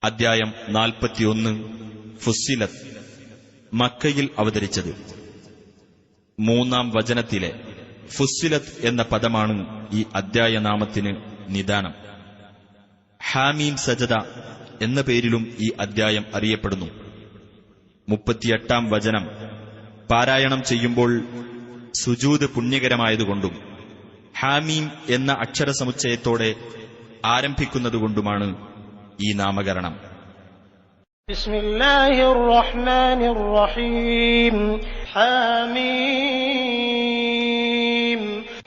അദ്ധ്യായം 41 ഫുസ്സിലത്ത്. മക്കയിൽ അവതരിച്ചത്. 3-ാം വചനത്തിലെ ഫുസ്സിലത്ത് എന്ന പദമാണ് ഈ അദ്ധ്യായനാമത്തിന് നിദാനം. ഹാമീം സജദ എന്ന പേരിലും ഈ അദ്ധ്യായം അറിയപ്പെടുന്നു. 38-ാം വചനം പാരായണം ചെയ്യുമ്പോൾ സുജൂദ് പുണ്യകരമായതുകൊണ്ടും ഹാമീം എന്ന അക്ഷരസമുച്ചയത്തോടെ ആരംഭിക്കുന്നതുകൊണ്ടുമാണ് ഈ നാമകരണം. ബിസ്മില്ലാഹിർ റഹ്മാനിർ റഹീം. ഹാമീം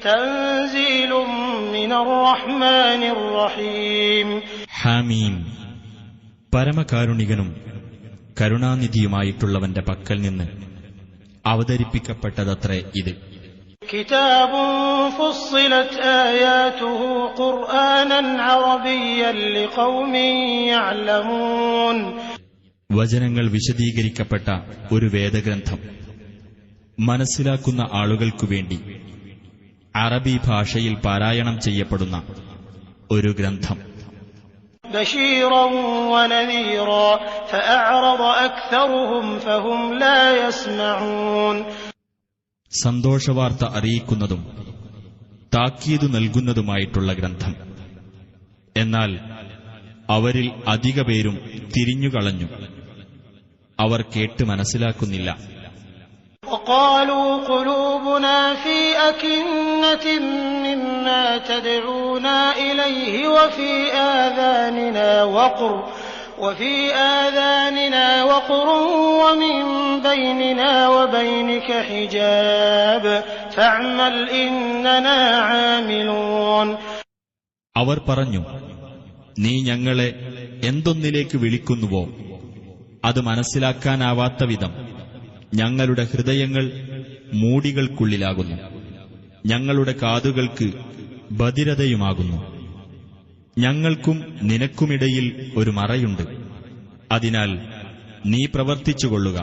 തൻസീലും മിനർ റഹ്മാനിർ റഹീം. ഹാമീം പരമകാരുണികനും കരുണാനിധിയുമായിട്ടുള്ളവന്റെ പക്കൽ നിന്ന് അവതരിപ്പിക്കപ്പെട്ടതത്രേ ഇത്. കിതാബുൻ ഫുസ്സിലത് ആയാതുഹു ഖുർആനൻ അറബിയ്യൻ ലിഖൗമിൻ യഅലമൂൻ. വചനങ്ങൾ വിശദീകരിക്കപ്പെട്ട ഒരു വേദഗ്രന്ഥം, മനസ്സിലാക്കുന്ന ആളുകൾക്കുവേണ്ടി അറബി ഭാഷയിൽ പാരായണം ചെയ്യപ്പെടുന്ന ഒരു ഗ്രന്ഥം. ബശീറൻ വനദീറാ ഫഅഅറദ അക്തറുഹും ഫഹും ലാ യസ്മഊൻ. സന്തോഷവാർത്ത അറിയിക്കുന്നതും താക്കീതു നൽകുന്നതുമായിട്ടുള്ള ഗ്രന്ഥം. എന്നാൽ അവരിൽ അധിക പേരും തിരിഞ്ഞുകളഞ്ഞു, അവർ കേട്ട് മനസ്സിലാക്കുന്നില്ല. وقالوا قلوبنا في أكنة مما تدعونا إليه وفي آذاننا وقر ومن بيننا وبينك حجاب فاعمل إننا عاملون. അവർ പറഞ്ഞു, നീ ഞങ്ങളെ എന്തൊന്നിലേക്ക് വിളിക്കുന്നുവോ അത് മനസ്സിലാക്കാനാവാത്ത വിധം ഞങ്ങളുടെ ഹൃദയങ്ങൾ മൂടികൾക്കുള്ളിലാകുന്നു, ഞങ്ങളുടെ കാതുകൾക്ക് ബധിരതയുമാകുന്നു. ഞങ്ങൾക്കും നിനക്കുമിടയിൽ ഒരു മറയുണ്ട്. അതിനാൽ നീ പ്രവർത്തിച്ചുകൊള്ളുക,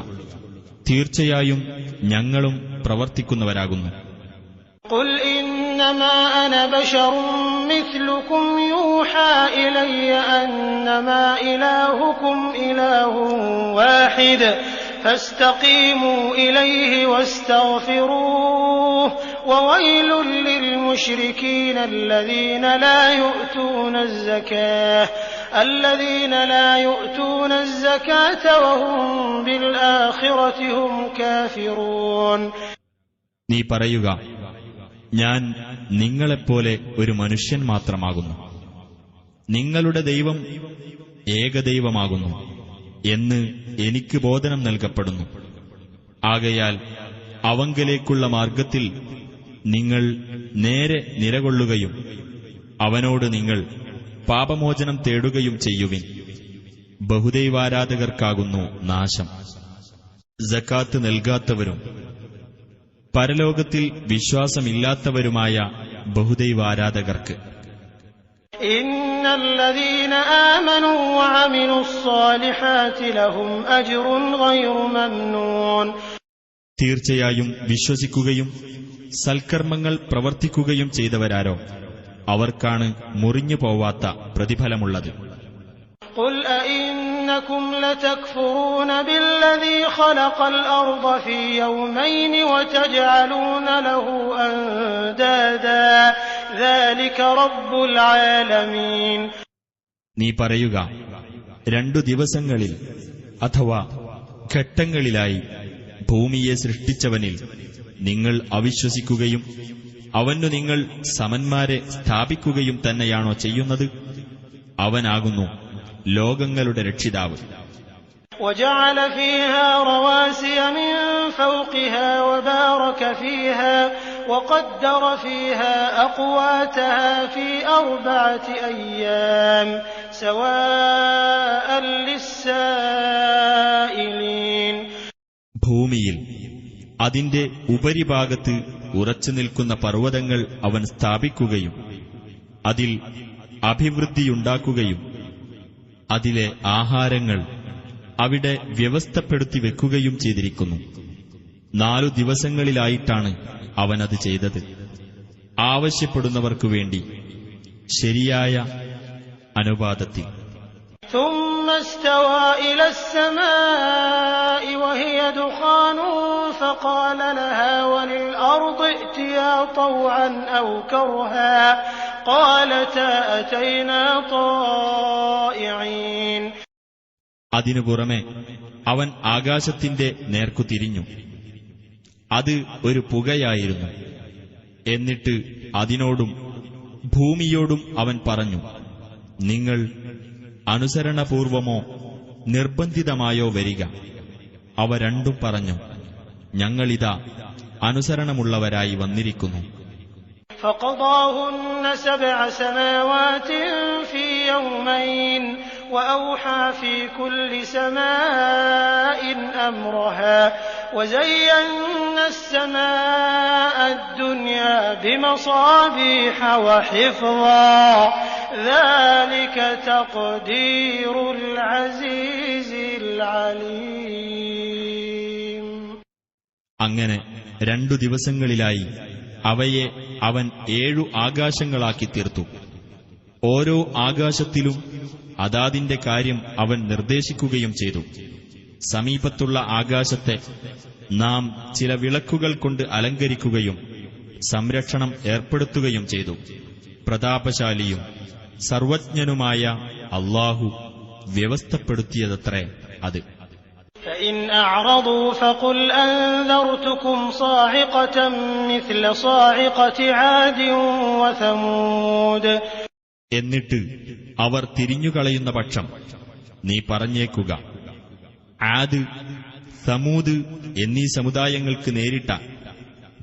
തീർച്ചയായും ഞങ്ങളും പ്രവർത്തിക്കുന്നവരാകുന്നു. قل إنما أنا بشر مثلكم يوحى إلي أنما إلهكم إله واحد فاستقيموا إليه واستغفروه وويل للمشركين الذين لا يؤتون الزكاة وهم بالآخرة هم كافرون. നീ പറയുക, ഞാൻ നിങ്ങളെപ്പോലെ ഒരു മനുഷ്യൻ മാത്രമാകുന്നു. നിങ്ങളുടെ ദൈവം ഏകദൈവമാകുന്നു എന്ന് എനിക്ക് ബോധനം നൽകപ്പെടുന്നു. ആകയാൽ അവങ്കലേക്കുള്ള മാർഗത്തിൽ നിങ്ങൾ നേരെ നിലകൊള്ളുകയും അവനോട് നിങ്ങൾ പാപമോചനം തേടുകയും ചെയ്യുവിൻ. ബഹുദൈവാരാധകർക്കാകുന്നു നാശം. സക്കാത്ത് നൽകാത്തവരും പരലോകത്തിൽ വിശ്വാസമില്ലാത്തവരുമായ ബഹുദൈവാരാധകർക്ക്. ഇന്നല്ലദീന ആമനൂ വഅമിലുസ്സാലിഹാതി ലഹും അജ്റുൻ ഗൈറു മംനൂൻ. തീർച്ചയായും വിശ്വസിക്കുകയും സൽക്കർമ്മങ്ങൾ പ്രവർത്തിക്കുകയും ചെയ്തവരാരോ അവർക്കാണ് മുറിഞ്ഞു പോവാത്ത പ്രതിഫലമുള്ളത്. ഖുൽ അഇന്നകും ലതക്ഫുറൂന ബില്ലദീ ഖലഖൽ അർദ ഫീ യൗമൈൻ വതജ്അലൂന ലഹു അൻദാദാ ദാലിക റബ്ബുൽ ആലമീൻ. നീ പറയുക, 2 ദിവസങ്ങളിൽ അഥവാ ഘട്ടങ്ങളിലായി ഭൂമിയെ സൃഷ്ടിച്ചവനിൽ നിങ്ങൾ അവിശ്വസിക്കുകയും അവനു നിങ്ങൾ സമന്മാരെ സ്ഥാപിക്കുകയും തന്നെയാണോ ചെയ്യുന്നത്? അവനാകുന്നു ലോകങ്ങളുടെ രക്ഷിതാവ്. وجعل فيها رواسي من فوقها وبارك فيها وقدر فيها أقواتها في 4 أيام سواء للسائلين. ഭൂമിയിൽ അതിന്റെ ഉപരിഭാഗത്ത് ഉറച്ചു നിൽക്കുന്ന പർവ്വതങ്ങൾ അവൻ സ്ഥാപിക്കുകയും അതിൽ അഭിവൃദ്ധിയുണ്ടാക്കുകയും അതിലെ ആഹാരങ്ങൾ അവിടെ വ്യവസ്ഥപ്പെടുത്തി വെക്കുകയും ചെയ്തിരിക്കുന്നു. 4 ദിവസങ്ങളിലായിട്ടാണ് അവനത് ചെയ്തത്. ആവശ്യപ്പെടുന്നവർക്കു വേണ്ടി ശരിയായ അനുപാതത്തിൽ. ثم استوى إلى السماء وهي دخان فقال لها وللأرض ائتيا طوعا أو كرها قالتا أتينا طائعين. അതിനു പുറമെ അവൻ ആകാശത്തിന്റെ നേർക്കു തിരിഞ്ഞു. അത് ഒരു പുകയായിരുന്നു. എന്നിട്ട് അതിനോടും ഭൂമിയോടും അവൻ പറഞ്ഞു, നിങ്ങൾ അനുസരണപൂർവമോ നിർബന്ധിതമായോ വരിക. അവ രണ്ടും പറഞ്ഞു, ഞങ്ങളിതാ അനുസരണമുള്ളവരായി വന്നിരിക്കുന്നു. فقضاهن 7 سماوات في يومين وأوحى في كل سماء أمرها وزينا السماء الدنيا بمصابيح وحفظا ذلك تقدير العزيز العليم. അങ്ങനെ 2 ദിവസങ്ങളിലായി അവയെ അവൻ 7 ആകാശങ്ങളാക്കി തീർത്തു. ഓരോ ആകാശത്തിലും അതാതിന്റെ കാര്യം അവൻ നിർദ്ദേശിക്കുകയും ചെയ്തു. സമീപത്തുള്ള ആകാശത്തെ നാം ചില വിളക്കുകൾ കൊണ്ട് അലങ്കരിക്കുകയും സംരക്ഷണം ഏർപ്പെടുത്തുകയും ചെയ്തു. പ്രതാപശാലിയും സർവജ്ഞനുമായ അല്ലാഹു വ്യവസ്ഥപ്പെടുത്തിയതത്രേ അത്. فإن أعرضوا فقل أنذرتكم صاعقة مثل صاعقة عاد وثمود. എന്നിട്ട് അവർ തിരിഞ്ഞുകളയുന്ന പക്ഷം നീ പറഞ്ഞേക്കുക, ആദ്, സമൂദ് എന്നീ സമുദായങ്ങൾക്ക് നേരിട്ട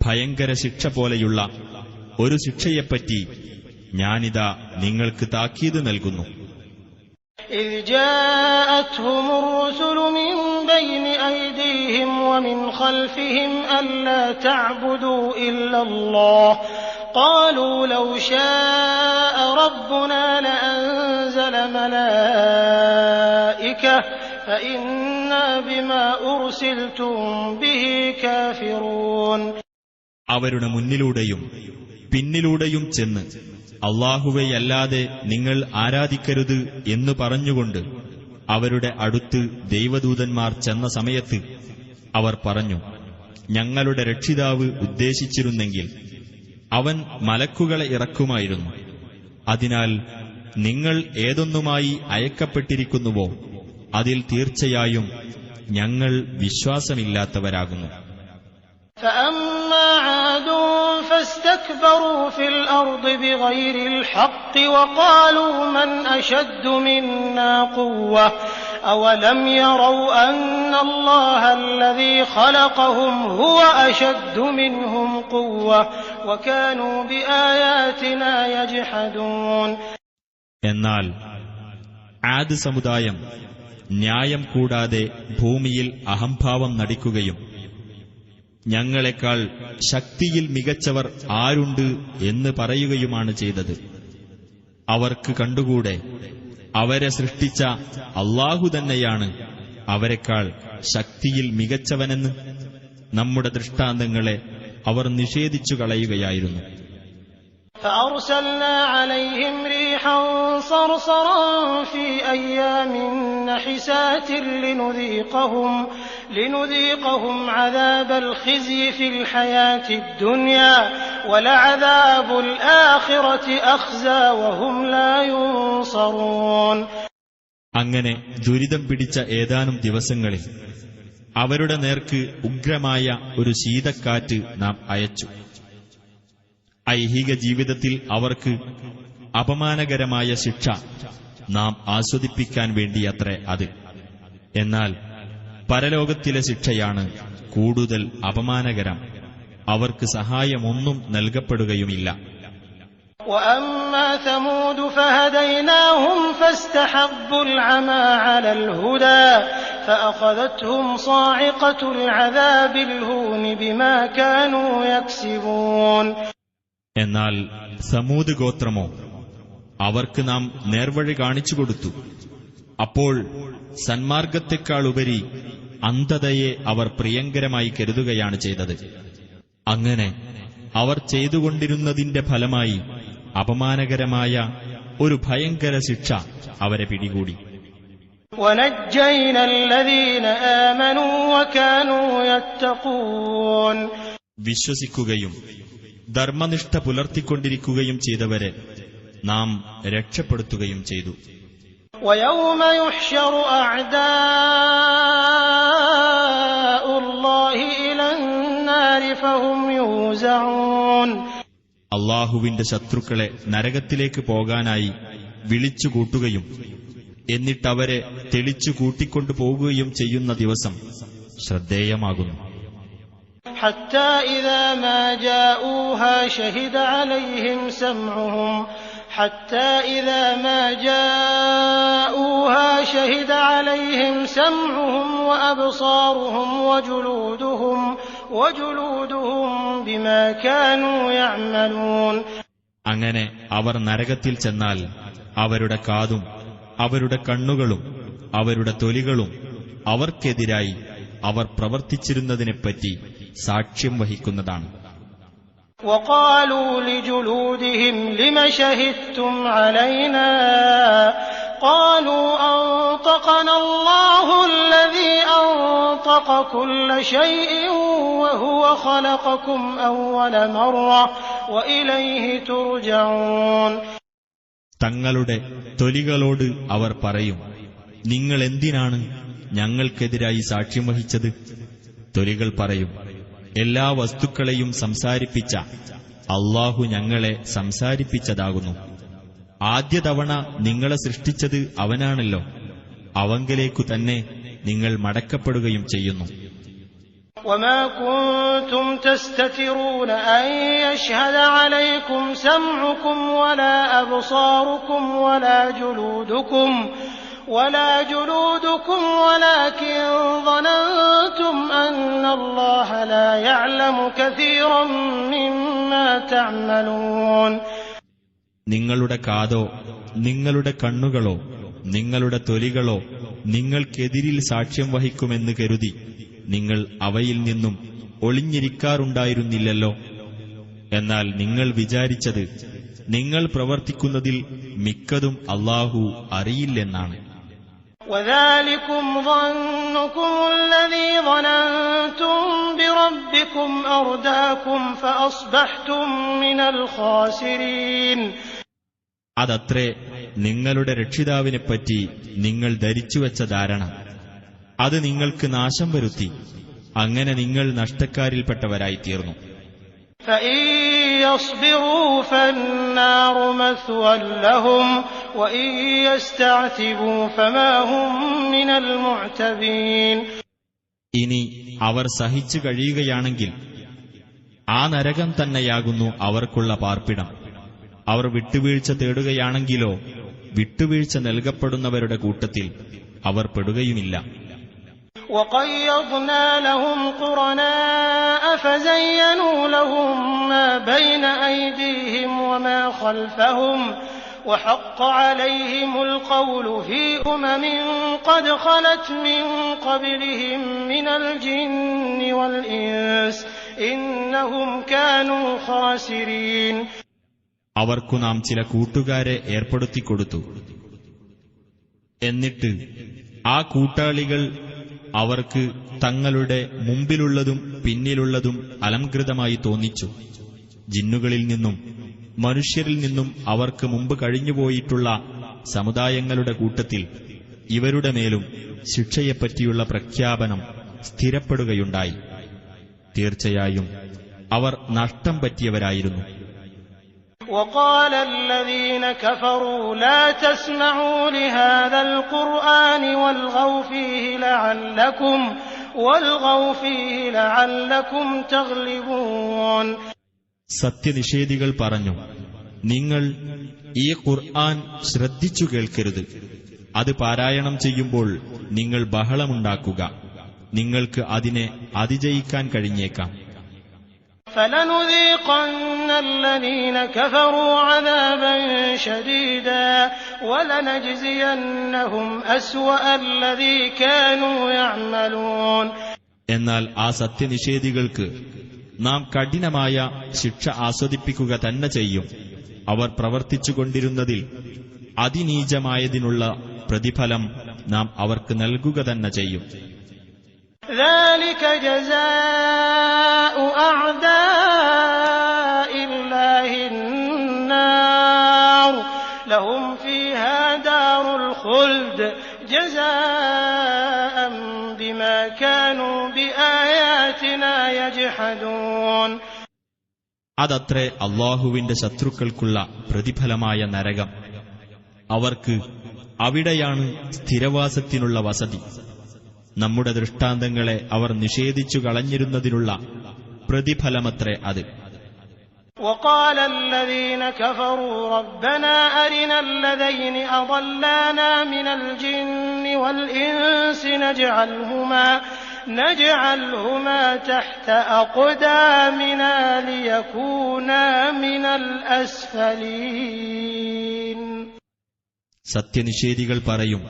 ഭയങ്കര ശിക്ഷ പോലെയുള്ള ഒരു ശിക്ഷയെപ്പറ്റി ഞാനിതാ നിങ്ങൾക്ക് താക്കീത് നൽകുന്നു. إذ جاءتهم الرسل من بين أيديهم ومن خلفهم ألا تعبدوا إلا الله قالوا لو شاء ربنا لأنزل ملائكة فإنا بما أرسلتم به كافرون. അവരുടെ മുന്നിലൂടെയും പിന്നിലൂടെയും ചെന്ന് അല്ലാഹുവെയല്ലാതെ നിങ്ങൾ ആരാധിക്കരുത് എന്നു പറഞ്ഞുകൊണ്ട് അവരുടെ അടുത്ത് ദൈവദൂതന്മാർ ചെന്ന സമയത്ത് അവർ പറഞ്ഞു, ഞങ്ങളുടെ രക്ഷിതാവ് ഉദ്ദേശിച്ചിരുന്നെങ്കിൽ അവൻ മലക്കുകളെ ഇറക്കുമായിരുന്നു. അതിനാൽ നിങ്ങൾ ഏതൊന്നുമായി അയക്കപ്പെട്ടിരിക്കുന്നുവോ അതിൽ തീർച്ചയായും ഞങ്ങൾ വിശ്വാസമില്ലാത്തവരാകുന്നു. فأما عاد فاستكبروا في الأرض بغير الحق وقالوا من أشد منا قوة أولم يروا أن الله الذي خلقهم هو أشد منهم قوة وكانوا بآياتنا يجحدون. എന്നാൽ ആദ് സമുദായം ന്യായം കൂടാതെ ഭൂമിയിൽ അഹംഭാവം നടിക്കുകയും ഞങ്ങളെക്കാൾ ശക്തിയിൽ മികച്ചവർ ആരുണ്ട് എന്ന് പറയുകയുമാണ് ചെയ്തത്. അവർക്ക് കണ്ടുകൂടെ അവരെ സൃഷ്ടിച്ച അല്ലാഹു തന്നെയാണ് അവരെക്കാൾ ശക്തിയിൽ മികച്ചവനെന്ന്. നമ്മുടെ ദൃഷ്ടാന്തങ്ങളെ അവർ നിഷേധിച്ചു കളയുകയായിരുന്നു. فأرسلنا عليهم ريحا صرصرا في أيام نحسات لنذيقهم عذاب الخزي في الحياة الدنيا ولعذاب الآخرة أخزى وهم لا ينصرون. അങ്ങനെ ദുരിതം പിടിച്ച ഏതാനും ദിവസങ്ങളിൽ അവരുടെ നേർക്ക് ഉഗ്രമായ ഒരു ശീതക്കാറ്റ് നാം അയച്ചു. ഐഹിക ജീവിതത്തിൽ അവർക്ക് അപമാനകരമായ ശിക്ഷ നാം ആസ്വദിപ്പിക്കാൻ വേണ്ടിയത്രേ അത്. എന്നാൽ പരലോകത്തിലെ ശിക്ഷയാണ് കൂടുതൽ അപമാനകരം. അവർക്ക് സഹായമൊന്നും നൽകപ്പെടുകയുമില്ല. وأما ثمود فهديناهم فاستحبوا العمى على الهدى فأخذتهم صاعقة العذاب الهون بما كانوا يكسبون. എന്നാൽ സമൂദ് ഗോത്രമോ, അവർക്ക് നാം നേർവഴി കാണിച്ചുകൊടുത്തു. അപ്പോൾ സന്മാർഗത്തെക്കാളുപരി അന്ധതയെ അവർ പ്രിയങ്കരമായി കരുതുകയാണ് ചെയ്തത്. അങ്ങനെ അവർ ചെയ്തുകൊണ്ടിരുന്നതിന്റെ ഫലമായി അപമാനകരമായ ഒരു ഭയങ്കര ശിക്ഷ അവരെ പിടികൂടി. وَنَجَّيْنَا الَّذِينَ آمَنُوا وَكَانُوا يَتَّقُونَ വിശ്വസിക്കുകയും ധർമ്മനിഷ്ഠ പുലർത്തിക്കൊണ്ടിരിക്കുകയും ചെയ്തവരെ നാം രക്ഷപ്പെടുത്തുകയും ചെയ്തു. وَيَوْمَ يُحْشَرُ أَعْدَاءُ اللَّهِ إِلَى النَّارِ فَهُمْ يُوزَعُونَ അള്ളാഹുവിന്റെ ശത്രുക്കളെ നരകത്തിലേക്ക് പോകാനായി വിളിച്ചുകൂട്ടുകയും എന്നിട്ടവരെ തെളിച്ചു കൂട്ടിക്കൊണ്ടു പോകുകയും ചെയ്യുന്ന ദിവസം ശ്രദ്ധേയമാകുന്നു. حتى إذا ما جاءوها شهد عليهم سمعهم وأبصارهم وجلودهم بما كانوا يعملون. അങ്ങനെ അവർ നരകത്തിൽ ചെന്നാൽ അവരുടെ കാതും അവരുടെ കണ്ണുകളും അവരുടെ തൊലികളും അവർക്കെതിരായി അവർ പ്രവർത്തിച്ചിരുന്നതിനെപ്പറ്റി സാക്ഷ്യം വഹിക്കുന്നതാണ്. وقالوا لجلودهم لم شهدتم علينا قالوا أنطقنا الله الذي أنطق كل شيء وهو خلقكم أول مرة وإليه ترجعون. തങ്ങളുടെ തൊലികളോട് അവർ പറയും, നിങ്ങൾ എന്തിനാണ് ഞങ്ങൾക്കെതിരായി സാക്ഷ്യം വഹിച്ചത്? തൊലികൾ പറയും, എല്ലാ വസ്തുക്കളെയും സംസാരിപ്പിച്ച അള്ളാഹു ഞങ്ങളെ സംസാരിപ്പിച്ചതാകുന്നു. ആദ്യ തവണ നിങ്ങളെ സൃഷ്ടിച്ചത് അവനാണല്ലോ, അവങ്കലേക്കു തന്നെ നിങ്ങൾ മടക്കപ്പെടുകയും ചെയ്യുന്നു. وما كنتم تستترون أن يشهد عليكم سمعكم ولا أبصاركم ولا جلودكم ولكن ظننتم أن الله لا يعلم كثيرا مما تعملون. നിങ്ങളുടെ കാതോ നിങ്ങളുടെ കണ്ണുകളോ നിങ്ങളുടെ തൊലികളോ നിങ്ങൾക്കെതിരിൽ സാക്ഷ്യം വഹിക്കുമെന്ന് കരുതി നിങ്ങൾ അവയിൽ നിന്നും ഒളിഞ്ഞിരിക്കാറുണ്ടായിരുന്നില്ലല്ലോ. എന്നാൽ നിങ്ങൾ വിചാരിച്ചത് നിങ്ങൾ പ്രവർത്തിക്കുന്നതിൽ മിക്കതും അല്ലാഹു അറിയില്ലെന്നാണ്. وذلكم ظنكم الذي ظننتم بربكم أرداكم فأصبحتم من الخاسرين. അതത്രേ നിങ്ങളുടെ രക്ഷിതാവിനെപ്പറ്റി നിങ്ങൾ ധരിച്ചുവെച്ച ധാരണ. അത് നിങ്ങൾക്ക് നാശം വരുത്തി. അങ്ങനെ നിങ്ങൾ നഷ്ടക്കാരിൽപ്പെട്ടവരായിത്തീർന്നു. فإن يصبروا فالنار مثوى لهم وإن يستعتبوا فما هم من المعتبين. ഇനി അവർ സഹിച്ചു കഴിയുകയാണെങ്കിൽ ആ നരകം തന്നെയാകുന്നു അവർക്കുള്ള പാർപ്പിടം. അവർ വിട്ടുവീഴ്ച തേടുകയാണെങ്കിലോ വിട്ടുവീഴ്ച നൽകപ്പെടുന്നവരുടെ കൂട്ടത്തിൽ അവർ പെടുകയുമില്ല. وَقَيَّضْنَا لَهُمْ قُرَنَاءَ فَزَيَّنُوا لَهُم مَّا بَيْنَ أَيْدِيهِمْ وَمَا خَلْفَهُمْ وَحَقَّ عَلَيْهِمُ الْقَوْلُ فِي أُمَمٍ قَدْ خَلَتْ مِن قَبْلِهِم مِّنَ الْجِنِّ وَالْإِنسِ إِنَّهُمْ كَانُوا خَاسِرِينَ. അവർക്കു നാം ചില കൂട്ടുകാരെ ഏർപ്പെടുത്തിക്കൊടുത്തു. എന്നിട്ട് ആ കൂട്ടാളികൾ അവർക്ക് തങ്ങളുടെ മുമ്പിലുള്ളതും പിന്നിലുള്ളതും അലംകൃതമായി തോന്നിച്ചു. ജിന്നുകളിൽ നിന്നും മനുഷ്യരിൽ നിന്നും അവർക്ക് മുമ്പ് കഴിഞ്ഞുപോയിട്ടുള്ള സമുദായങ്ങളുടെ കൂട്ടത്തിൽ ഇവരുടെ മേലും ശിക്ഷയെപ്പറ്റിയുള്ള പ്രഖ്യാപനം സ്ഥിരപ്പെടുകയുണ്ടായി. തീർച്ചയായും അവർ നഷ്ടം പറ്റിയവരായിരുന്നു. وقال الذين كفروا لا تسمعوا لهذا القرآن والغوا فيه لعلكم تغلبون. സത്യനിഷേധികൾ പറഞ്ഞു, നിങ്ങൾ ഈ ഖുർആൻ ശ്രദ്ധിച്ചു കേൾക്കരുത്. അത് പാരായണം ചെയ്യുമ്പോൾ നിങ്ങൾ ബഹളമുണ്ടാക്കുക. നിങ്ങൾക്ക് അതിനെ അതിജയിക്കാൻ കഴിഞ്ഞേക്കാം. فَلَنُذِيقَنَّ الَّذِينَ كَفَرُوا عَذَابًا شَدِيدًا وَلَنَجْزِيَنَّهُمْ أَسْوَأَ الَّذِي كَانُوا يَعْمَلُونَ. എന്നാൽ ആ സത്യനിഷേധികൾക്ക് നാം കഠിനമായ ശിക്ഷ ആസ്വദിപ്പിക്കുക തന്നെ ചെയ്യും. അവർ പ്രവർത്തിച്ചുകൊണ്ടിരുന്നതിൽ അതിനീചമായതിനുള്ള പ്രതിഫലം നാം അവർക്ക് നൽകുക തന്നെ ചെയ്യും. ذلك جزاء أعداء الله النار لهم فيها دار الخلد جزاء بما كانوا بآياتنا يجحدون. അതത്രേ അല്ലാഹുവിന്റെ ശത്രുക്കൾക്കുള്ള പ്രതിഫലമായ നരകം. അവർക്ക് അവിടെയാണ് സ്ഥിരവാസത്തിനുള്ള വസതി. നമ്മുടെ ദൃഷ്ടാന്തങ്ങളെ അവർ നിഷേധിച്ചു കളഞ്ഞിരുന്നതിനുള്ള പ്രതിഫലമത്രേ അത്. وقال الذين كفروا ربنا أرنا الذين أضلانا من الجن والإنس نجعلهما تحت أقدامنا ليكونا من الأسفلين. സത്യനിഷേധികൾ പറയും,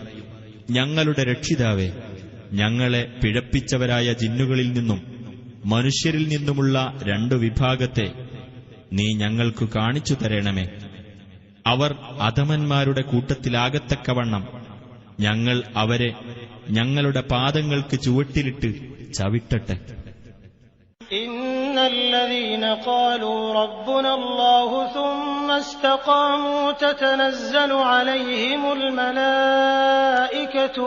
ഞങ്ങളുടെ രക്ഷിതാവേ, ഞങ്ങളെ പിഴപ്പിച്ചവരായ ജിന്നുകളിൽ നിന്നും മനുഷ്യരിൽ നിന്നുമുള്ള 2 വിഭാഗത്തെ നീ ഞങ്ങൾക്കു കാണിച്ചു തരണമേ. അവർ അധമന്മാരുടെ കൂട്ടത്തിലാകത്തക്കവണ്ണം ഞങ്ങൾ അവരെ ഞങ്ങളുടെ പാദങ്ങൾക്ക് ചുവട്ടിലിട്ട് ചവിട്ടട്ടെ. ഇന്നല്ലദീന ഖാലൂ റബ്ബുനല്ലാഹു സുമ്മ ഇസ്തഖാമൂ തതനസ്സലു അലൈഹിമുൽ മലായികതു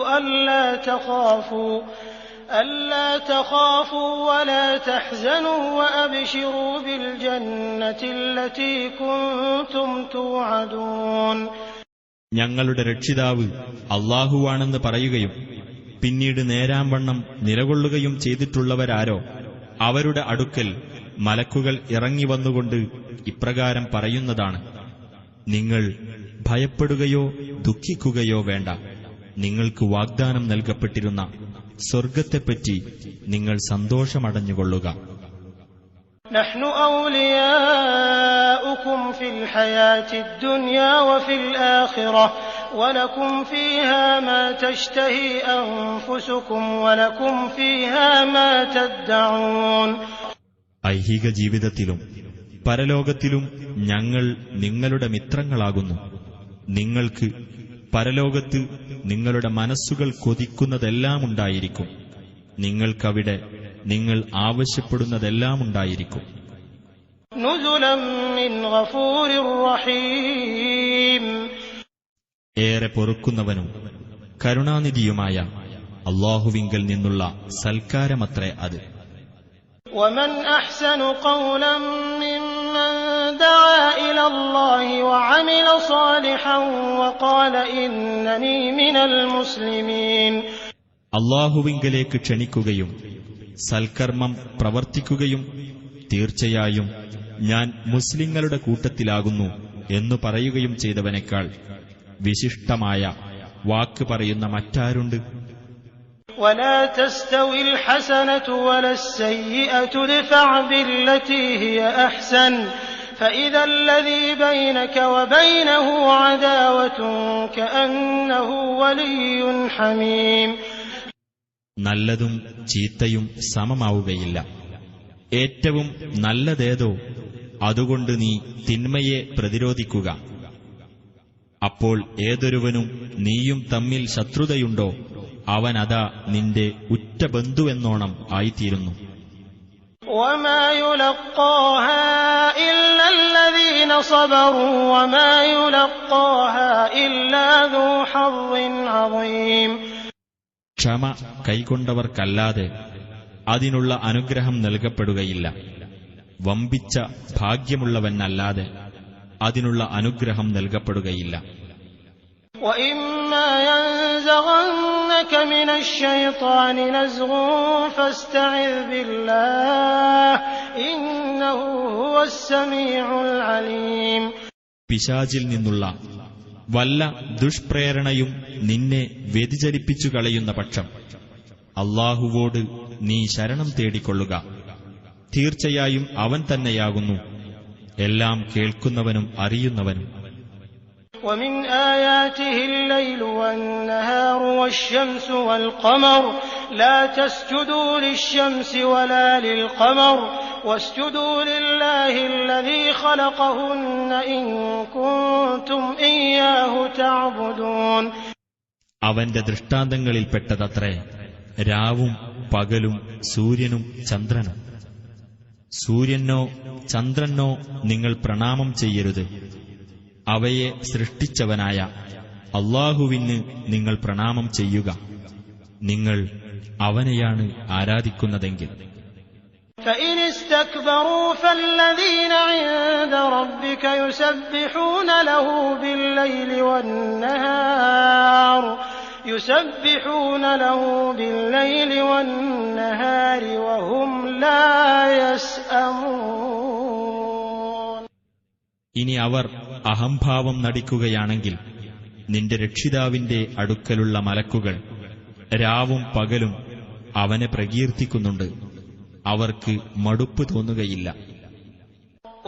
ألا تخافوا ولا تحزنوا وأبشروا بالجنة التي كنتم توعدون. ഞങ്ങളുടെ രക്ഷിതാവ് അല്ലാഹുവാണെന്ന് പറയുകയും പിന്നീട് നേരാംവണ്ണം നിലകൊള്ളുകയും ചെയ്തിട്ടുള്ളവരാരോ അവരുടെ അടുക്കൽ മലക്കുകൾ ഇറങ്ങി വന്നുകൊണ്ട് ഇപ്രകാരം പറയുന്നതാണ്: നിങ്ങൾ ഭയപ്പെടുകയോ ദുഃഖിക്കുകയോ വേണ്ട. നിങ്ങൾക്ക് വാഗ്ദാനം നൽകപ്പെട്ടിരുന്ന സ്വർഗത്തെപ്പറ്റി നിങ്ങൾ സന്തോഷമടഞ്ഞുകൊള്ളുക. നഹ്നു ഔലിയാഉകും ഫിൽ ഹയാത്തിദ് ദുനിയാ വഫിൽ ആഖിറഹ് വലകും ഫീഹാ മാ തശ്തഹി അൻഫുസുകും വലകും ഫീഹാ മാ തദ്ദഊൻ. ഐഹിക ജീവിതത്തിലും പരലോകത്തിലും ഞങ്ങൾ നിങ്ങളുടെ മിത്രങ്ങളാകുന്നു. നിങ്ങൾക്ക് പരലോകത്ത് നിങ്ങളുടെ മനസ്സുകൾ കൊതിക്കുന്നതെല്ലാം ഉണ്ടായിരിക്കും. നിങ്ങൾക്കവിടെ നിങ്ങൾ ആവശ്യപ്പെടുന്നതെല്ലാം ഉണ്ടായിരിക്കും. നുസുലൻ മിൻ ഗഫൂരിർ റഹീം. ഏറെ പൊറുക്കുന്നവനും കരുണാനിധിയുമായ അല്ലാഹുവിങ്കൽ നിന്നുള്ള സൽക്കാരമത്രേ അത്. വമൻ അഹ്സനു ഖൗലൻ മിമ്മൻ ദഅ ഇലല്ലാഹി വഅമില സാലിഹൻ വഖാല ഇന്നനീ മിനൽ മുസ്ലിമീൻ. അല്ലാഹുവിങ്കലേക്ക് ക്ഷണിക്കുകയും സൽക്കർമ്മം പ്രവർത്തിക്കുകയും തീർച്ചയായും ഞാൻ മുസ്ലിങ്ങളുടെ കൂട്ടത്തിലാകുന്നു എന്നു പറയുകയും ചെയ്തവനേക്കാൾ വിശിഷ്ടമായ വാക്ക് പറയുന്ന മറ്റാരുണ്ട്? ولا تستوي الحسنة ولا السيئة ادفع بالتي هي أحسن فإذا الذي بينك وبينه عداوة كأنه ولي حميم. നല്ലതും ചീത്തയും സമമാവുകയില്ല. ഏറ്റവും നല്ലതേതോ അതുകൊണ്ട് നീ തിന്മയെ പ്രതിരോധിക്കുക. അപ്പോൾ ഏതൊരുവനും നീയും തമ്മിൽ ശത്രുതയുണ്ടോ അവനതാ നിന്റെ ഉറ്റ ബന്ധുവെന്നോണം ആയിത്തീരുന്നു. وما يلقاها إلا الذين صبروا وما يلقاها إلا ذو حظ عظيم. ക്ഷമ കൈക്കൊണ്ടവർക്കല്ലാതെ അതിനുള്ള അനുഗ്രഹം നൽകപ്പെടുകയില്ല. വമ്പിച്ച ഭാഗ്യമുള്ളവനല്ലാതെ അതിനുള്ള അനുഗ്രഹം നൽകപ്പെടുകയില്ല. وَإِمَّا يَنزَغَنَّكَ مِنَ الشَّيْطَانِ نَزْغٌ فَاسْتَعِذْ بِاللَّهِ إِنَّهُ هُوَ السَّمِيعُ الْعَلِيمُ. പിശാചിൽ നിന്നുള്ള വല്ല ദുഷ്പ്രേരണയും നിന്നെ വ്യതിചലിപ്പിച്ചു കളയുന്ന പക്ഷം അല്ലാഹുവോട് നീ ശരണം തേടിക്കൊള്ളുക. തീർച്ചയായും അവൻ തന്നെയാകുന്നു എല്ലാം കേൾക്കുന്നവനും അറിയുന്നവനും. ومن آياته الليل والنهار والشمس والقمر لا تسجدوا للشمس ولا للقمر واسجدوا لله الذي خلقهن إن كنتم إياه تعبدون. അവന്റെ ദൃഷ്ടാന്തങ്ങളിൽപ്പെട്ടതത്രേ രാവും പകലും സൂര്യനും ചന്ദ്രനും. സൂര്യനോ ചന്ദ്രനോ നിങ്ങൾ പ്രണാമം ചെയ്യരുത്. അവയെ സൃഷ്ടിച്ചവനായ അല്ലാഹുവിന് നിങ്ങൾ പ്രണാമം ചെയ്യുക. നിങ്ങൾ അവനെയാണ് ആരാധിക്കുന്നതെങ്കിൽ. فإن استكبروا فالذين عند ربك يسبحون له بالليل والنهار وهم لا يسأمون. ഇനി അവർ അഹംഭാവം നടിക്കുകയാണെങ്കിൽ നിന്റെ രക്ഷിതാവിന്റെ അടുക്കലുള്ള മലക്കുകൾ രാവും പകലും അവനെ പ്രകീർത്തിക്കുന്നുണ്ട്. അവർക്ക് മടുപ്പ് തോന്നുകയില്ല.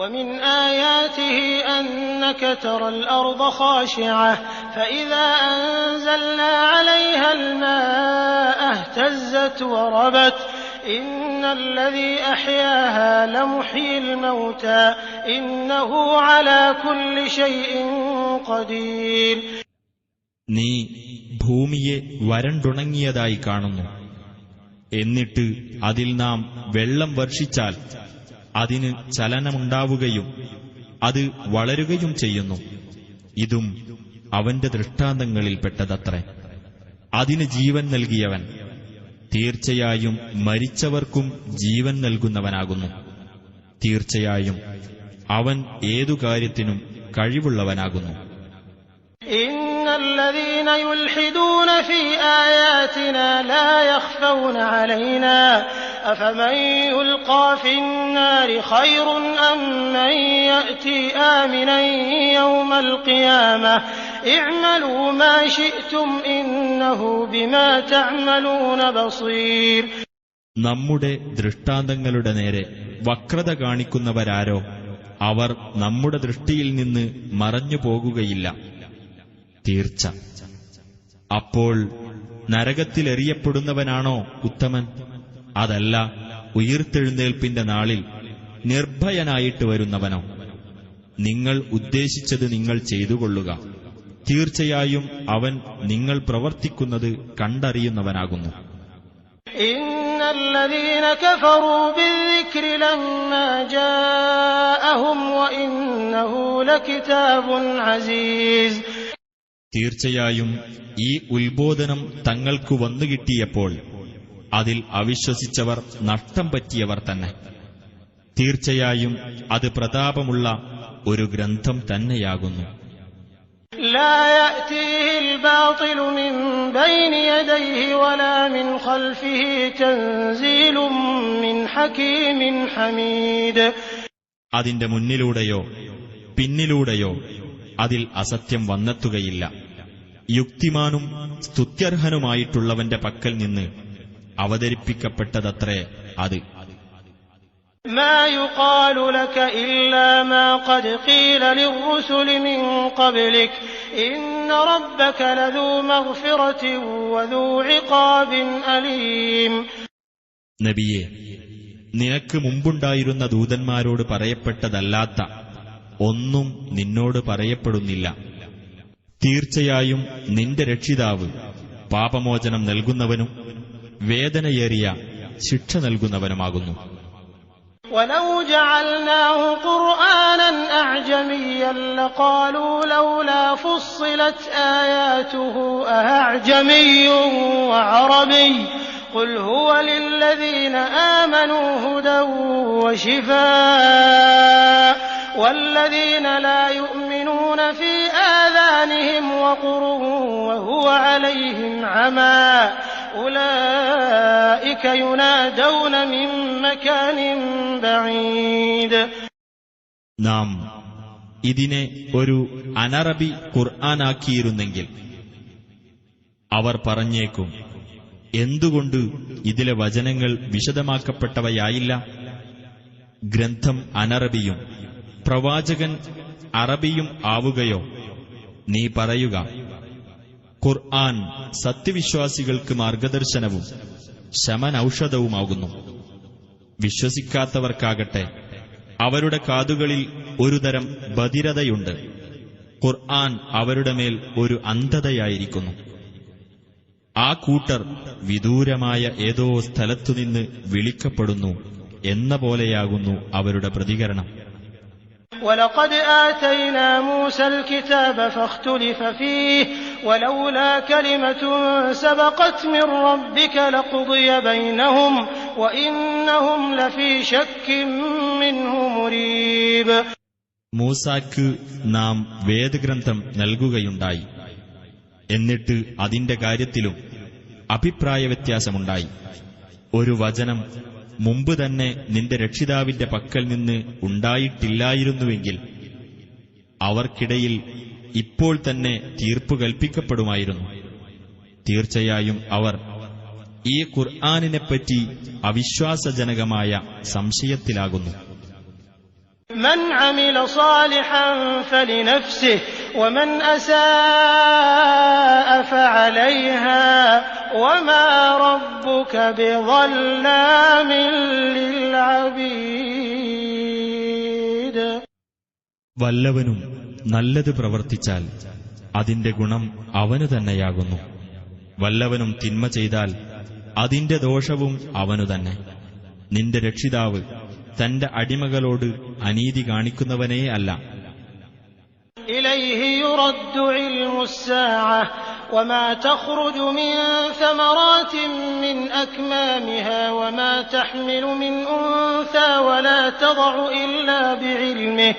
ومن آياته أنك ترى الأرض خاشعة فإذا أنزلنا عليها الماء اهتزت وربت إن الذي أحياها لمحيي الموتى إنه على كل شيء قدير. നീ ഭൂമിയെ വരണ്ടുണങ്ങിയതായി കാണുന്നു. എന്നിട്ട് അതിൽ നാം വെള്ളം വർഷിച്ചാൽ അതിന് ചലനമുണ്ടാവുകയും അത് വളരുകയും ചെയ്യുന്നു. ഇതും അവന്റെ ദൃഷ്ടാന്തങ്ങളിൽപ്പെട്ടതത്രേ. അതിന് ജീവൻ നൽകിയവൻ തീർച്ചയായും മരിച്ചവർക്കും ജീവൻ നൽകുന്നവനാകുന്നു. തീർച്ചയായും അവൻ ഏതു കാര്യത്തിനും കഴിവുള്ളവനാകുന്നു. إن الذين يلحدون في آياتنا لا يخفون علينا أفمن يلقى في النار خير أم من يأتي آمنا يوم القيامة اعملوا ما شئتم إنه بما تعملون بصير. നമ്മുടെ ദൃഷ്ടാന്തങ്ങളുടെ നേരെ വക്രത കാണിക്കുന്നവരാരോ അവർ നമ്മുടെ ദൃഷ്ടിയിൽ നിന്ന് മറഞ്ഞു പോകുകയില്ല. തീർച്ച അപ്പോൾ നരകത്തിലെറിയപ്പെടുന്നവനാണോ ഉത്തമൻ? അതല്ല ഉയിർത്തെഴുന്നേൽപ്പിന്റെ നാളിൽ നിർഭയനായിട്ട് വരുന്നവനോ? നിങ്ങൾ ഉദ്ദേശിച്ചത് നിങ്ങൾ ചെയ്തുകൊള്ളുക. തീർച്ചയായും അവൻ നിങ്ങൾ പ്രവർത്തിക്കുന്നത് കണ്ടറിയുന്നവനാകുന്നു. الذين كفروا بالذكر لما جاءهم وإنه لكتاب عزيز. തീർച്ചയായും ഈ ഉത്ബോധനം തങ്ങൾക്കു വന്നുകിട്ടിയപ്പോൾ അതിൽ അവിശ്വസിച്ചവർ നഷ്ടം പറ്റിയവർ തന്നെ. തീർച്ചയായും അത് പ്രതാപമുള്ള ഒരു ഗ്രന്ഥം തന്നെയാകുന്നു. لا يأتيه الباطل من بين يديه ولا من خلفه تنزيل من حكيم حميد. അതിന്റെ മുന്നിലൂടെയോ പിന്നിലൂടെയോ അതിൽ അസത്യം വന്നെത്തുകയില്ല. യുക്തിമാനും സ്തുത്യർഹനുമായിട്ടുള്ളവന്റെ പക്കൽ നിന്ന് അവതരിപ്പിക്കപ്പെട്ടതത്രേ അത്. ما يقال لك إلا ما قد قيل للرسل من قبلك إن ربك لذو مغفرة وذو عقاب أليم. നബിയെ, നിനക്ക് മുമ്പുണ്ടായിരുന്ന ദൂതന്മാരോട് പറയപ്പെട്ടതല്ലാത്ത ഒന്നും നിന്നോട് പറയപ്പെടുന്നില്ല. തീർച്ചയായും നിന്റെ രക്ഷിതാവ് പാപമോചനം നൽകുന്നവനും വേദനയേറിയ ശിക്ഷ നൽകുന്നവനുമാകുന്നു. ولو جعلناه قرآنا أعجميا لقالوا لولا فصلت آياته أأعجمي وعربي قل هو للذين آمنوا هدى وشفاء والذين لا يؤمنون في آذانهم وقر وهو عليهم عمى أولئك ينادون من مكان بعيد. നാം ഇതിനെ ഒരു അനറബി ഖുർആനാക്കിയിരുന്നെങ്കിൽ അവർ പറഞ്ഞേക്കും, എന്തുകൊണ്ട് ഇതിലെ വചനങ്ങൾ വിശദമാക്കപ്പെട്ടവയായില്ല? ഗ്രന്ഥം അനറബിയും പ്രവാചകൻ അറബിയും ആവുകയോ? നീ പറയുക, ഖുർആൻ സത്യവിശ്വാസികൾക്ക് മാർഗദർശനവും ശമനൌഷധവുമാകുന്നു. വിശ്വസിക്കാത്തവർക്കാകട്ടെ അവരുടെ കാതുകളിൽ ഒരുതരം ബധിരതയുണ്ട്. ഖുർആൻ അവരുടെ മേൽ ഒരു അന്ധതയായിരിക്കുന്നു. ആ കൂട്ടർ വിദൂരമായ ഏതോ സ്ഥലത്തുനിന്ന് വിളിക്കപ്പെടുന്നു എന്ന പോലെയാകുന്നു അവരുടെ പ്രതികരണം. وَلَقَدْ آتَيْنَا مُوسَى الْكِتَابَ فَاخْتُلِفَ فِيهِ وَلَوْلَا كَلِمَةٌ سَبَقَتْ مِنْ رَبِّكَ لَقُضِيَ بَيْنَهُمْ وَإِنَّهُمْ لَفِي شَكٍّ مِّنْهُ مُرِيبٍ. മൂസാക്ക് നാം വേദഗ്രന്ഥം നൽകുകയുണ്ടായി. എന്നിട്ട് അതിന്റെ കാര്യത്തിലും അഭിപ്രായ വ്യത്യാസമുണ്ടായി. ഒരു വചനം മുമ്പ് തന്നെ നിന്റെ രക്ഷിതാവിന്റെ പക്കൽ നിന്ന് ഉണ്ടായിട്ടില്ലായിരുന്നുവെങ്കിൽ അവർക്കിടയിൽ ഇപ്പോൾ തന്നെ തീർപ്പ് കൽപ്പിക്കപ്പെടുമായിരുന്നു. തീർച്ചയായും അവർ ഈ ഖുർആനിനെപ്പറ്റി അവിശ്വാസജനകമായ സംശയത്തിലാകുന്നു. മൻ അമില സാലിഹൻ ഫലിനഫ്സിഹി വമൻ അസാഅ ഫഅലൈഹാ വമാ റബ്ബുക ബിളല്ലാമിൻ ലിൽഅബീദ്. വല്ലവനും നല്ലത് പ്രവർത്തിച്ചാൽ അതിന്റെ ഗുണം അവനു തന്നെയാകുന്നു. വല്ലവനും തിന്മ ചെയ്താൽ അതിന്റെ ദോഷവും അവനു തന്നെ. നിന്റെ രക്ഷിതാവ് തന്റെ അടിമകളോട് അനീതി കാണിക്കുന്നവനേ അല്ല. ഇലൈഹി യുറദ്ദു ഇൽമുസ്സാഅ വമാ തഖ്റുജു മിൻ സമറാത്തിൻ മിൻ അക്മാമിഹാ വമാ തഹ്മിലു മിൻ ഉൻസാ വലാ തദഉ ഇല്ലാ ബിഇൽമിഹി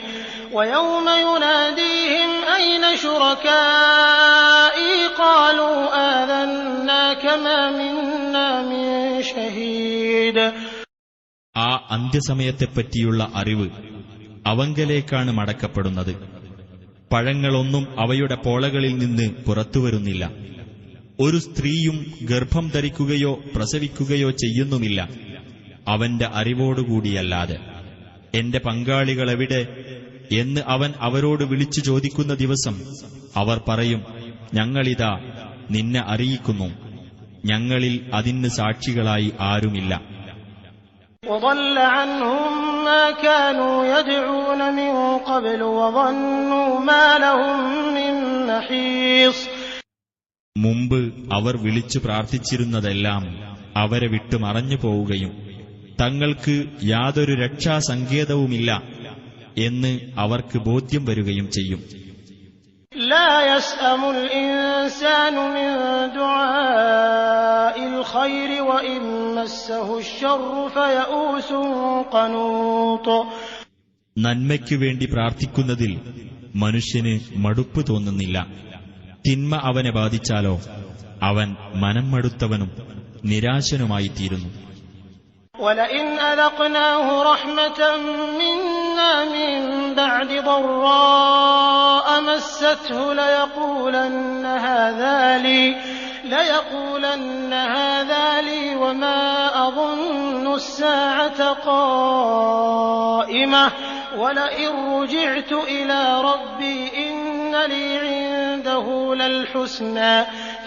ويوم يناديهم أين شركائي قالوا آذناك ما منا من شهيد. ആ അന്ത്യസമയത്തെപ്പറ്റിയുള്ള അറിവ് അവങ്കലേക്കാണ് മടക്കപ്പെടുന്നത്. പഴങ്ങളൊന്നും അവയുടെ പോളകളിൽ നിന്ന് പുറത്തുവരുന്നില്ല. ഒരു സ്ത്രീയും ഗർഭം ധരിക്കുകയോ പ്രസവിക്കുകയോ ചെയ്യുന്നുമില്ല അവന്റെ അറിവോടുകൂടിയല്ലാതെ. എന്റെ പങ്കാളികളെവിടെ എന്ന് അവൻ അവരോട് വിളിച്ചു ചോദിക്കുന്ന ദിവസം അവർ പറയും, ഞങ്ങളിതാ നിന്നെ അറിയിക്കുന്നു, ഞങ്ങളിൽ അതിന് സാക്ഷികളായി ആരുമില്ല. وضل عنهم ما كانوا يدعون من قبل وظنوا ما لهم من محيص. മുമ്പ് അവർ വിളിച്ചു പ്രാർത്ഥിച്ചിരുന്നതെല്ലാം അവരെ വിട്ടു മറഞ്ഞു പോവുകയും തങ്ങൾക്ക് യാതൊരു രക്ഷാസങ്കേതവുമില്ല എന്ന് അവർക്ക് ബോധ്യം വരികയും ചെയ്യും. لا يسأم الإنسان من دعاء الخير وإن مسه الشر فيئوس قنوط. നന്മയ്ക്കു വേണ്ടി പ്രാർത്ഥിക്കുന്നതിൽ മനുഷ്യന് മടുപ്പ് തോന്നുന്നില്ല. തിന്മ അവനെ ബാധിച്ചാലോ അവൻ മനം മടുത്തവനും നിരാശനുമായിത്തീരുന്നു. وَلَئِنْ أَذَقْنَاهُ رَحْمَةً مِنَّا مِنْ بَعْدِ ضَرَّاءَ مَسَّتْهُ لَيَقُولَنَّ هَذَا لِي وَمَا أَظُنُّ السَّاعَةَ قَائِمَةً وَلَئِنْ رُجِعْتُ إِلَى رَبِّي إِنَّ لِي عِندَهُ لَلْحُسْنَى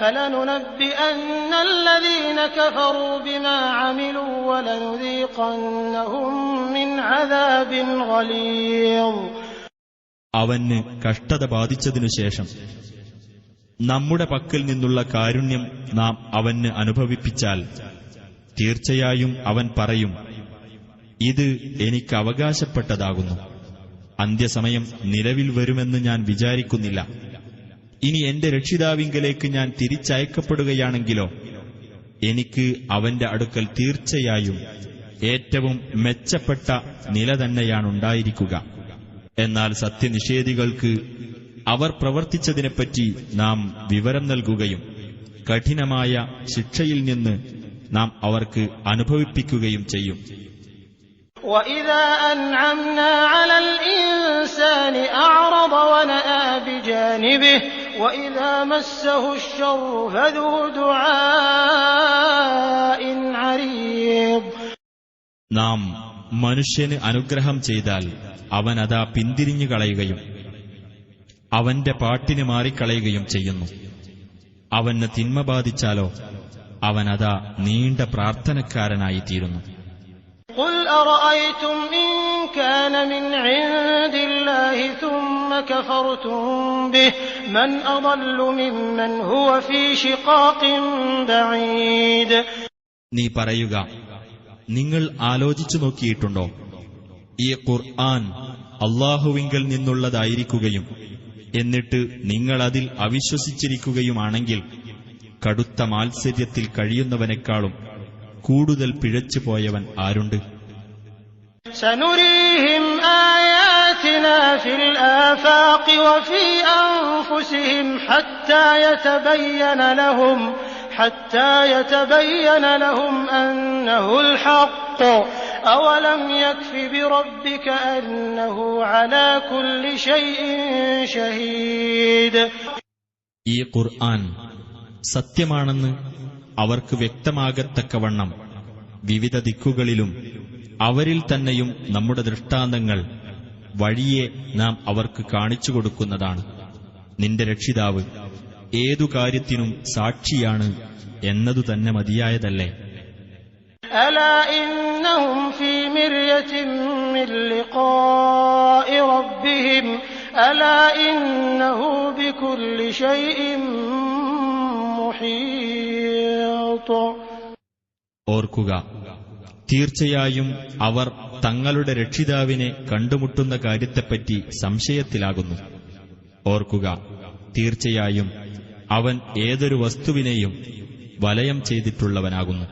فَلَنُنَبِّئَنَّ الَّذِينَ كَفَرُوا بِمَا عَمِلُوا وَلَنُذِيقَنَّهُم مِّنْ عَذَابٍ غَلِيظٍ. അവന് കഷ്ടത ബാധിച്ചതിനുശേഷം നമ്മുടെ പക്കൽ നിന്നുള്ള കാരുണ്യം നാം അവന് അനുഭവിപ്പിച്ചാൽ തീർച്ചയായും അവൻ പറയും, ഇത് എനിക്ക് അവകാശപ്പെട്ടതാകുന്നു. അന്ത്യസമയം നിലവിൽ വരുമെന്ന് ഞാൻ വിചാരിക്കുന്നില്ല. ഇനി എന്റെ രക്ഷിതാവിങ്കലേക്ക് ഞാൻ തിരിച്ചയക്കപ്പെടുകയാണെങ്കിലോ എനിക്ക് അവന്റെ അടുക്കൽ തീർച്ചയായും ഏറ്റവും മെച്ചപ്പെട്ട നില തന്നെയാണുണ്ടായിരിക്കുക. എന്നാൽ സത്യനിഷേധികൾക്ക് അവർ പ്രവർത്തിച്ചതിനെപ്പറ്റി നാം വിവരം നൽകുകയും കഠിനമായ ശിക്ഷയിൽ നിന്ന് നാം അവർക്ക് അനുഭവിപ്പിക്കുകയും ചെയ്യും. وَإِذَا أَنْعَمْنَا عَلَى الْإِنسَانِ أَعْرَضَ وَنَأَىٰ بِجَانِبِهِ وَإِذَا مَسَّهُ الشَّرُّ فَذُو دُعَاءٍ عَرِيضٍ. നാം മനുഷ്യന് അനുഗ്രഹം ചെയ്താൽ അവനതാ പിന്തിരിഞ്ഞു കളയുകയും അവന്റെ പാട്ടിന് മാറിക്കളയുകയും ചെയ്യുന്നു. അവന് തിന്മ ബാധിച്ചാലോ അവനതാ നീണ്ട പ്രാർത്ഥനക്കാരനായിത്തീരുന്നു. قل أرأيتم إن كان من عند الله ثم كفرتم به من أضل ممن هو في شقاق بعيد. നീ പറയുക, നിങ്ങൾ ആലോചിച്ചു നോക്കിയിട്ടുണ്ടോ, ഈ ഖുർആൻ അല്ലാഹുവിങ്കൽ നിന്നുള്ളതായിരിക്കുകയും എന്നിട്ട് നിങ്ങൾ അതിൽ അവിശ്വസിച്ചിരിക്കുകയുമാണെങ്കിൽ കടുത്ത മാത്സര്യത്തിൽ കഴിയുന്നവനേക്കാളും കൂടുതൽ പിഴച്ചുപോയവൻ ആരുണ്ട്? سنريهم آياتنا في الآفاق وفي أنفسهم حتى يتبين لهم أنه الحق أولم يكف بربك أنه على كل شيء شهيد. ഈ ഖുർആൻ സത്യമാണെന്ന് അവർക്ക് വ്യക്തമാകത്തക്കവണ്ണം വിവിധ ദിക്കുകളിലും അവരിൽ തന്നെയും നമ്മുടെ ദൃഷ്ടാന്തങ്ങൾ വഴിയെ നാം അവർക്ക് കാണിച്ചു കൊടുക്കുന്നതാണ്. നിന്റെ രക്ഷിതാവ് ഏതു കാര്യത്തിനും സാക്ഷിയാണ് എന്നതു തന്നെ മതിയായതല്ലേ. ألا إنهم في مرية من لقاء ربهم ألا إنه بكل شيء محيط. ഓർക്കുക, തീർച്ചയായും അവർ തങ്ങളുടെ രക്ഷിതാവിനെ കണ്ടുമുട്ടുന്ന കാര്യത്തെപ്പറ്റി സംശയത്തിലാകുന്നു. ഓർക്കുക, തീർച്ചയായും അവൻ ഏതൊരു വസ്തുവിനെയും വലയം ചെയ്തിട്ടുള്ളവനാകുന്നു.